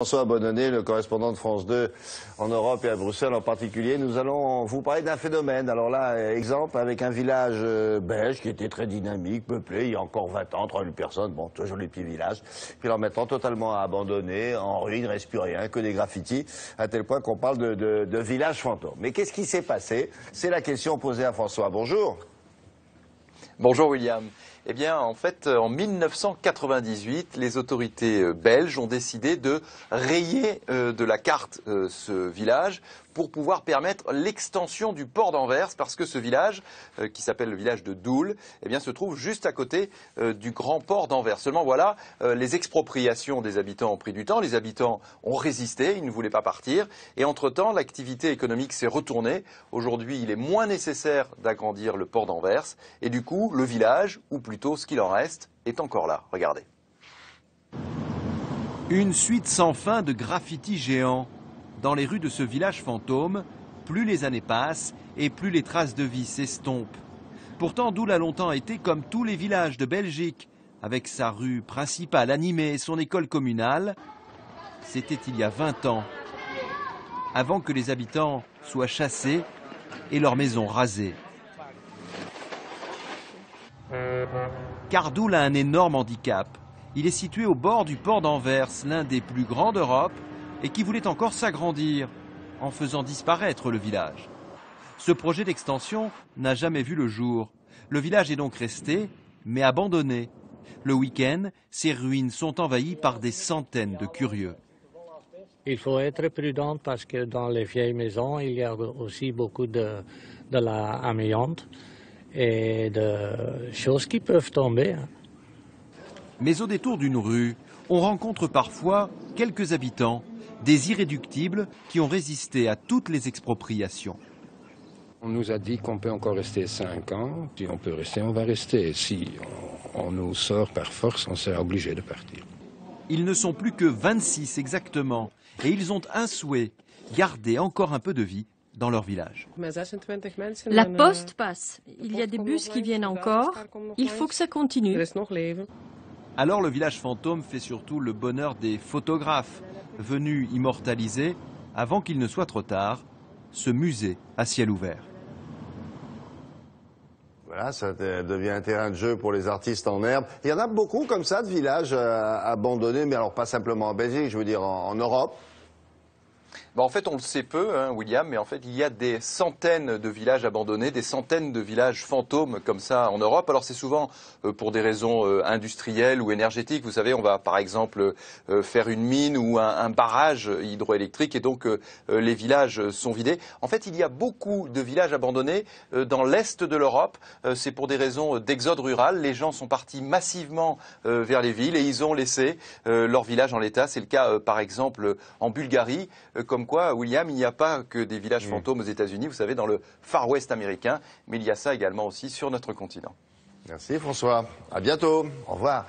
François Abandonné, le correspondant de France 2 en Europe et à Bruxelles en particulier. Nous allons vous parler d'un phénomène. Alors là, exemple, avec un village belge qui était très dynamique, peuplé, il y a encore 20 ans, 3000 personnes, bon, toujours les petits villages. Puis alors maintenant, totalement abandonné, en ruine, il ne reste plus rien, que des graffitis, à tel point qu'on parle de village fantôme. Mais qu'est-ce qui s'est passé? C'est la question posée à François. Bonjour. Bonjour William. Eh bien, en fait, en 1998, les autorités belges ont décidé de rayer de la carte ce village pour pouvoir permettre l'extension du port d'Anvers, parce que ce village, qui s'appelle le village de Doel, eh bien, se trouve juste à côté du grand port d'Anvers. Seulement, voilà, les expropriations des habitants ont pris du temps. Les habitants ont résisté, ils ne voulaient pas partir. Et entre-temps, l'activité économique s'est retournée. Aujourd'hui, il est moins nécessaire d'agrandir le port d'Anvers. Et du coup, le village, ou plutôt ce qu'il en reste, est encore là. Regardez. Une suite sans fin de graffitis géants. Dans les rues de ce village fantôme, plus les années passent et plus les traces de vie s'estompent. Pourtant, Doel a longtemps été comme tous les villages de Belgique, avec sa rue principale animée et son école communale. C'était il y a 20 ans, avant que les habitants soient chassés et leurs maisons rasées. Car Doel a un énorme handicap. Il est situé au bord du port d'Anvers, l'un des plus grands d'Europe, et qui voulait encore s'agrandir en faisant disparaître le village. Ce projet d'extension n'a jamais vu le jour. Le village est donc resté, mais abandonné. Le week-end, ses ruines sont envahies par des centaines de curieux. Il faut être prudent parce que dans les vieilles maisons, il y a aussi beaucoup de l'amiante et de choses qui peuvent tomber. Mais au détour d'une rue, on rencontre parfois quelques habitants, des irréductibles qui ont résisté à toutes les expropriations. On nous a dit qu'on peut encore rester 5 ans. Si on peut rester, on va rester. Si on nous sort par force, on sera obligé de partir. Ils ne sont plus que 26 exactement, et ils ont un souhait, garder encore un peu de vie dans leur village. La poste passe. Il y a des bus qui viennent encore. Il faut que ça continue. Alors le village fantôme fait surtout le bonheur des photographes, venus immortaliser, avant qu'il ne soit trop tard, ce musée à ciel ouvert. Voilà, ça devient un terrain de jeu pour les artistes en herbe. Il y en a beaucoup comme ça, de villages abandonnés, mais alors pas simplement en Belgique, je veux dire en Europe. En fait, on le sait peu, hein, William, mais en fait, il y a des centaines de villages abandonnés, des centaines de villages fantômes comme ça en Europe. Alors, c'est souvent pour des raisons industrielles ou énergétiques. Vous savez, on va par exemple faire une mine ou un barrage hydroélectrique et donc les villages sont vidés. En fait, il y a beaucoup de villages abandonnés dans l'est de l'Europe. C'est pour des raisons d'exode rural. Les gens sont partis massivement vers les villes et ils ont laissé leur village en l'état. C'est le cas, par exemple, en Bulgarie, comme quoi, William, il n'y a pas que des villages fantômes aux États-Unis, vous savez, dans le Far West américain, mais il y a ça également aussi sur notre continent. Merci François. À bientôt. Au revoir.